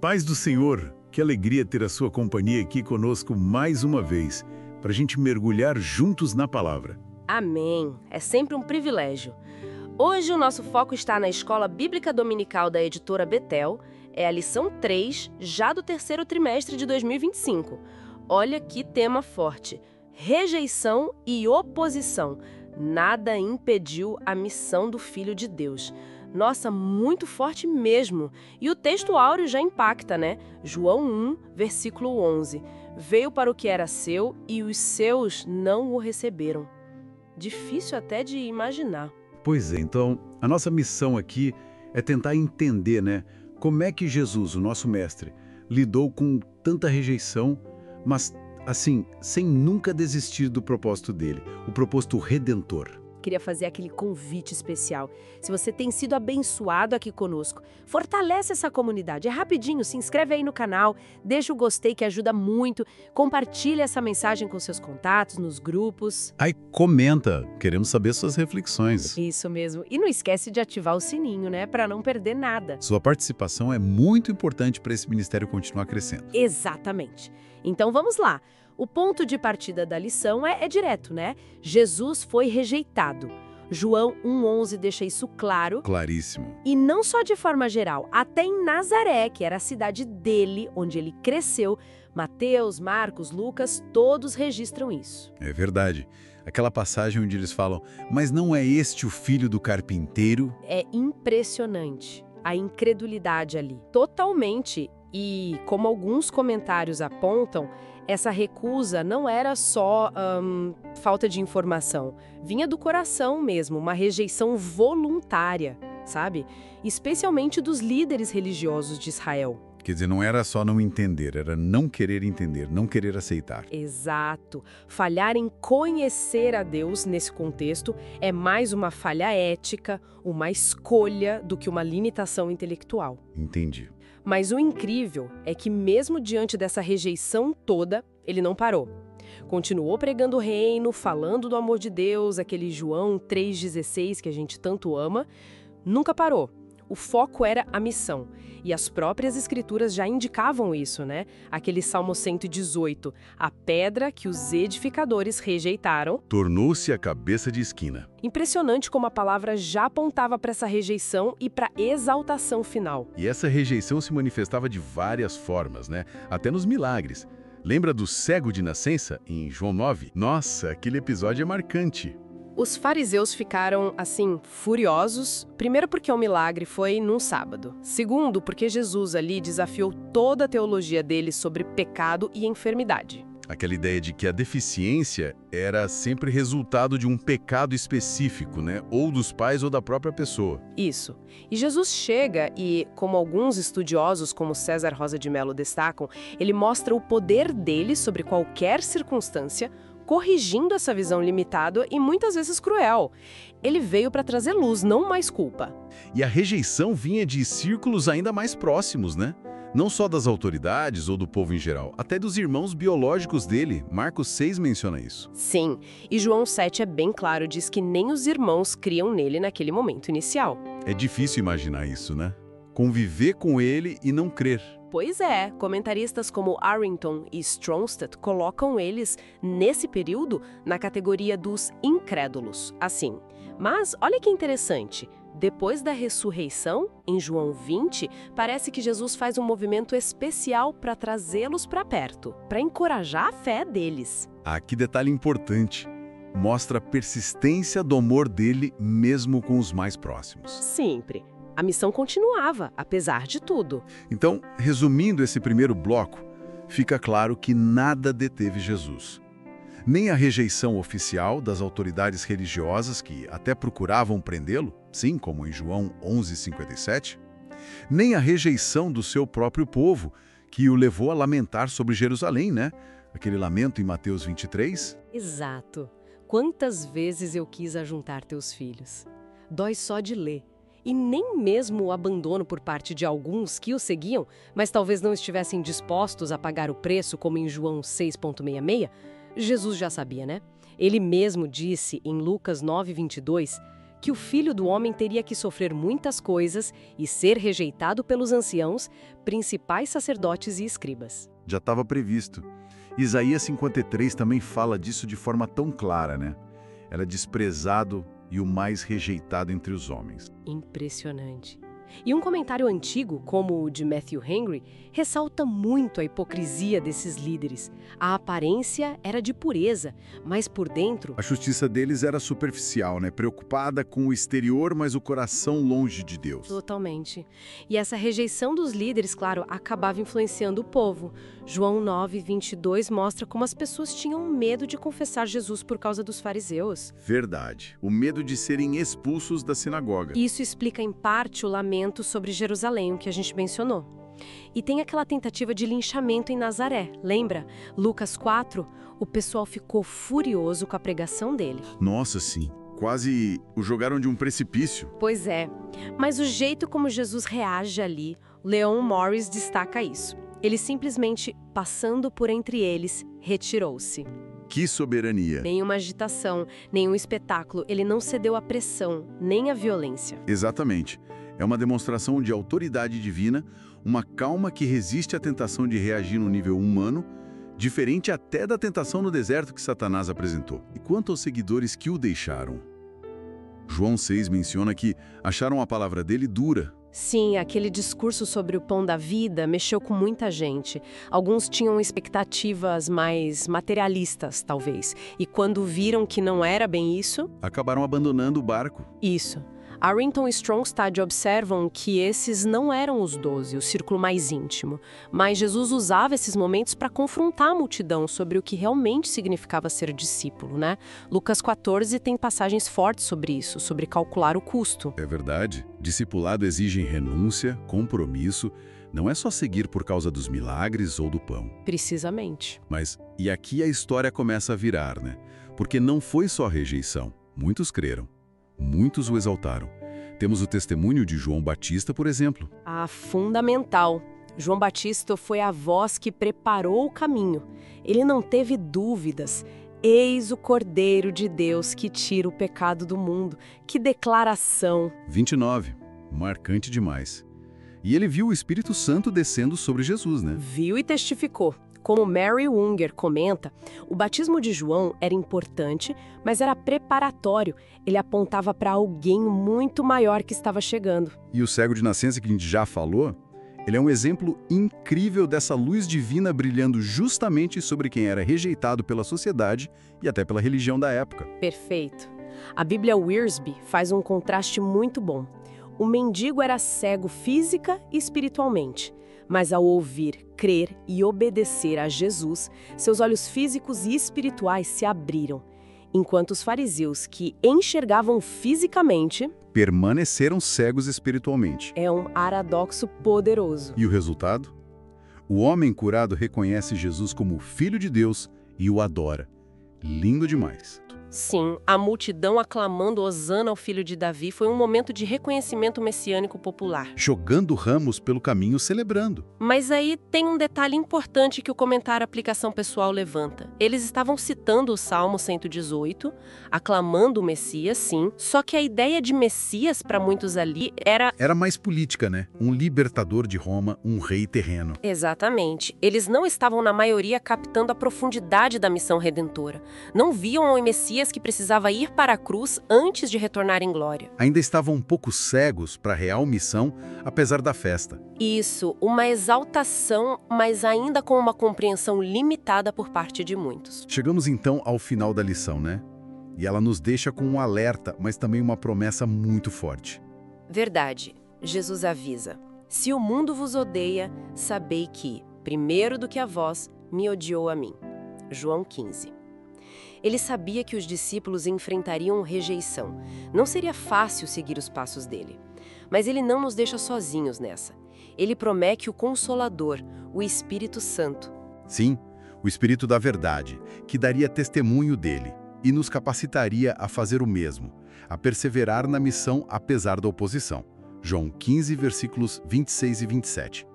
Paz do Senhor, que alegria ter a sua companhia aqui conosco mais uma vez, para a gente mergulhar juntos na palavra. Amém. É sempre um privilégio. Hoje o nosso foco está na Escola Bíblica Dominical da editora Betel. É a lição 3, já do terceiro trimestre de 2025. Olha que tema forte. Rejeição e oposição. Nada impediu a missão do Filho de Deus. Nossa, muito forte mesmo. E o texto áureo já impacta, né? João 1, versículo 11. Veio para o que era seu e os seus não o receberam. Difícil até de imaginar. Pois é, então, a nossa missão aqui é tentar entender, né? Como é que Jesus, o nosso mestre, lidou com tanta rejeição, mas, assim, sem nunca desistir do propósito dele, o propósito redentor. Queria fazer aquele convite especial. Se você tem sido abençoado aqui conosco, fortalece essa comunidade. É rapidinho, se inscreve aí no canal, deixa o gostei que ajuda muito, compartilha essa mensagem com seus contatos, nos grupos. Aí comenta, queremos saber suas reflexões. Isso mesmo. E não esquece de ativar o sininho, né, para não perder nada. Sua participação é muito importante para esse ministério continuar crescendo. Exatamente. Então vamos lá. O ponto de partida da lição é direto, né? Jesus foi rejeitado. João 1,11 deixa isso claro. Claríssimo. E não só de forma geral, até em Nazaré, que era a cidade dele, onde ele cresceu, Mateus, Marcos, Lucas, todos registram isso. É verdade. Aquela passagem onde eles falam, mas não é este o filho do carpinteiro? É impressionante a incredulidade ali. Totalmente. E, como alguns comentários apontam, essa recusa não era só falta de informação. Vinha do coração mesmo, uma rejeição voluntária, sabe? Especialmente dos líderes religiosos de Israel. Quer dizer, não era só não entender, era não querer entender, não querer aceitar. Exato. Falhar em conhecer a Deus nesse contexto é mais uma falha ética, uma escolha do que uma limitação intelectual. Entendi. Mas o incrível é que mesmo diante dessa rejeição toda, ele não parou. Continuou pregando o reino, falando do amor de Deus, aquele João 3,16 que a gente tanto ama. Nunca parou. O foco era a missão. E as próprias escrituras já indicavam isso, né? Aquele Salmo 118, a pedra que os edificadores rejeitaram tornou-se a cabeça de esquina. Impressionante como a palavra já apontava para essa rejeição e para a exaltação final. E essa rejeição se manifestava de várias formas, né? Até nos milagres. Lembra do cego de nascença, em João 9? Nossa, aquele episódio é marcante. Os fariseus ficaram, assim, furiosos, primeiro porque o milagre foi num sábado. Segundo, porque Jesus ali desafiou toda a teologia deles sobre pecado e enfermidade. Aquela ideia de que a deficiência era sempre resultado de um pecado específico, né? Ou dos pais ou da própria pessoa. Isso. E Jesus chega e, como alguns estudiosos como César Rosa de Mello destacam, ele mostra o poder dele sobre qualquer circunstância, corrigindo essa visão limitada e muitas vezes cruel. Ele veio para trazer luz, não mais culpa. E a rejeição vinha de círculos ainda mais próximos, né? Não só das autoridades ou do povo em geral, até dos irmãos biológicos dele. Marcos 6 menciona isso. Sim, e João 7 é bem claro, diz que nem os irmãos criam nele naquele momento inicial. É difícil imaginar isso, né? Conviver com ele e não crer. Pois é, comentaristas como Arrington e Stromstad colocam eles, nesse período, na categoria dos incrédulos, assim. Mas olha que interessante, depois da ressurreição, em João 20, parece que Jesus faz um movimento especial para trazê-los para perto, para encorajar a fé deles. Ah, que detalhe importante. Mostra a persistência do amor dele mesmo com os mais próximos. Sempre. A missão continuava, apesar de tudo. Então, resumindo esse primeiro bloco, fica claro que nada deteve Jesus. Nem a rejeição oficial das autoridades religiosas que até procuravam prendê-lo, sim, como em João 11:57, nem a rejeição do seu próprio povo, que o levou a lamentar sobre Jerusalém, né? Aquele lamento em Mateus 23. Exato. Quantas vezes eu quis ajuntar teus filhos? Dói só de ler. E nem mesmo o abandono por parte de alguns que o seguiam, mas talvez não estivessem dispostos a pagar o preço, como em João 6,66, Jesus já sabia, né? Ele mesmo disse em Lucas 9:22 que o Filho do Homem teria que sofrer muitas coisas e ser rejeitado pelos anciãos, principais sacerdotes e escribas. Já estava previsto. Isaías 53 também fala disso de forma tão clara, né? Era desprezado e o mais rejeitado entre os homens. Impressionante. E um comentário antigo, como o de Matthew Henry, ressalta muito a hipocrisia desses líderes. A aparência era de pureza, mas por dentro... A justiça deles era superficial, né? Preocupada com o exterior, mas o coração longe de Deus. Totalmente. E essa rejeição dos líderes, claro, acabava influenciando o povo. João 9:22 mostra como as pessoas tinham medo de confessar Jesus por causa dos fariseus. Verdade. O medo de serem expulsos da sinagoga. Isso explica em parte o lamento sobre Jerusalém, o que a gente mencionou. E tem aquela tentativa de linchamento em Nazaré, lembra? Lucas 4, o pessoal ficou furioso com a pregação dele. Nossa, sim. Quase o jogaram de um precipício. Pois é, mas o jeito como Jesus reage ali, Leon Morris destaca isso. Ele simplesmente, passando por entre eles, retirou-se. Que soberania. Nenhuma agitação, nenhum espetáculo, ele não cedeu à pressão, nem à violência. Exatamente. É uma demonstração de autoridade divina, uma calma que resiste à tentação de reagir no nível humano, diferente até da tentação no deserto que Satanás apresentou. E quanto aos seguidores que o deixaram? João 6 menciona que acharam a palavra dele dura. Sim, aquele discurso sobre o pão da vida mexeu com muita gente. Alguns tinham expectativas mais materialistas, talvez. E quando viram que não era bem isso... Acabaram abandonando o barco. Isso. Arrington e Strongstad observam que esses não eram os 12, o círculo mais íntimo. Mas Jesus usava esses momentos para confrontar a multidão sobre o que realmente significava ser discípulo, né? Lucas 14 tem passagens fortes sobre isso, sobre calcular o custo. É verdade. Discipulado exige renúncia, compromisso. Não é só seguir por causa dos milagres ou do pão. Precisamente. Mas, e aqui a história começa a virar, né? Porque não foi só rejeição. Muitos creram. Muitos o exaltaram. Temos o testemunho de João Batista, por exemplo. Ah, fundamental. João Batista foi a voz que preparou o caminho. Ele não teve dúvidas. Eis o Cordeiro de Deus que tira o pecado do mundo. Que declaração! 29. Marcante demais. E ele viu o Espírito Santo descendo sobre Jesus, né? Viu e testificou. Como Mary Unger comenta, o batismo de João era importante, mas era preparatório. Ele apontava para alguém muito maior que estava chegando. E o cego de nascença que a gente já falou, ele é um exemplo incrível dessa luz divina brilhando justamente sobre quem era rejeitado pela sociedade e até pela religião da época. Perfeito. A Bíblia Wiersbe faz um contraste muito bom. O mendigo era cego física e espiritualmente. Mas ao ouvir, crer e obedecer a Jesus, seus olhos físicos e espirituais se abriram, enquanto os fariseus, que enxergavam fisicamente, permaneceram cegos espiritualmente. É um paradoxo poderoso. E o resultado? O homem curado reconhece Jesus como o Filho de Deus e o adora. Lindo demais. Sim, a multidão aclamando Hosana ao filho de Davi foi um momento de reconhecimento messiânico popular. Jogando ramos pelo caminho, celebrando. Mas aí tem um detalhe importante que o comentário Aplicação Pessoal levanta. Eles estavam citando o Salmo 118, aclamando o Messias, sim, só que a ideia de Messias para muitos ali era... Era mais política, né? Um libertador de Roma, um rei terreno. Exatamente. Eles não estavam, na maioria, captando a profundidade da missão redentora. Não viam o Messias que precisava ir para a cruz antes de retornar em glória. Ainda estavam um pouco cegos para a real missão, apesar da festa. Isso, uma exaltação, mas ainda com uma compreensão limitada por parte de muitos. Chegamos então ao final da lição, né? E ela nos deixa com um alerta, mas também uma promessa muito forte. Verdade. Jesus avisa: se o mundo vos odeia, sabei que, primeiro do que a vós, me odiou a mim. João 15. Ele sabia que os discípulos enfrentariam rejeição. Não seria fácil seguir os passos dele. Mas ele não nos deixa sozinhos nessa. Ele promete o Consolador, o Espírito Santo. Sim, o Espírito da Verdade, que daria testemunho dele e nos capacitaria a fazer o mesmo, a perseverar na missão apesar da oposição. João 15, versículos 26 e 27.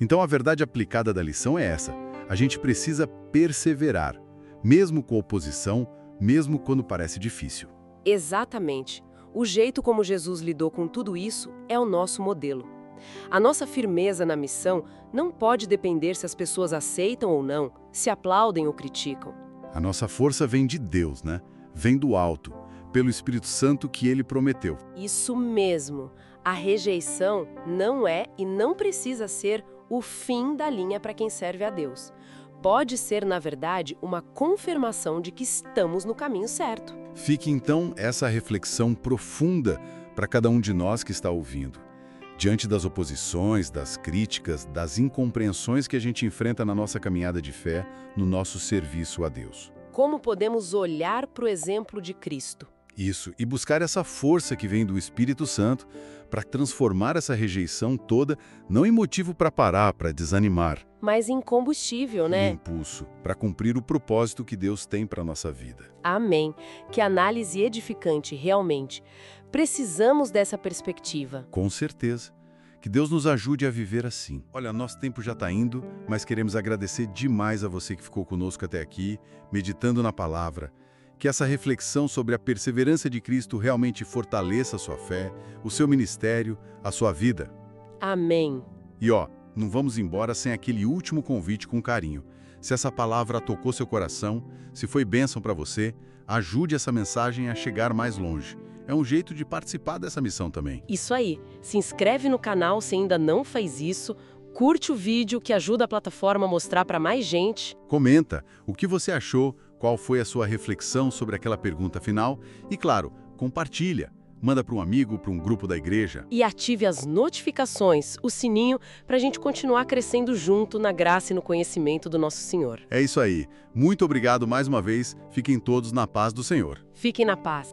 Então a verdade aplicada da lição é essa. A gente precisa perseverar. Mesmo com oposição, mesmo quando parece difícil. Exatamente. O jeito como Jesus lidou com tudo isso é o nosso modelo. A nossa firmeza na missão não pode depender se as pessoas aceitam ou não, se aplaudem ou criticam. A nossa força vem de Deus, né? Vem do alto, pelo Espírito Santo que Ele prometeu. Isso mesmo. A rejeição não é e não precisa ser o fim da linha para quem serve a Deus. Pode ser, na verdade, uma confirmação de que estamos no caminho certo. Fique então essa reflexão profunda para cada um de nós que está ouvindo. Diante das oposições, das críticas, das incompreensões que a gente enfrenta na nossa caminhada de fé, no nosso serviço a Deus. Como podemos olhar para o exemplo de Cristo? Isso, e buscar essa força que vem do Espírito Santo para transformar essa rejeição toda, não em motivo para parar, para desanimar, Mas em combustível, em né? impulso, para cumprir o propósito que Deus tem para a nossa vida. Amém. Que análise edificante, realmente. Precisamos dessa perspectiva. Com certeza. Que Deus nos ajude a viver assim. Olha, nosso tempo já está indo, mas queremos agradecer demais a você que ficou conosco até aqui, meditando na palavra. Que essa reflexão sobre a perseverança de Cristo realmente fortaleça a sua fé, o seu ministério, a sua vida. Amém. E não vamos embora sem aquele último convite com carinho. Se essa palavra tocou seu coração, se foi bênção para você, ajude essa mensagem a chegar mais longe. É um jeito de participar dessa missão também. Isso aí. Se inscreve no canal se ainda não faz isso. Curte o vídeo que ajuda a plataforma a mostrar para mais gente. Comenta o que você achou, qual foi a sua reflexão sobre aquela pergunta final e, claro, compartilha. Manda para um amigo, para um grupo da igreja. E ative as notificações, o sininho, para a gente continuar crescendo junto na graça e no conhecimento do nosso Senhor. É isso aí. Muito obrigado mais uma vez. Fiquem todos na paz do Senhor. Fiquem na paz.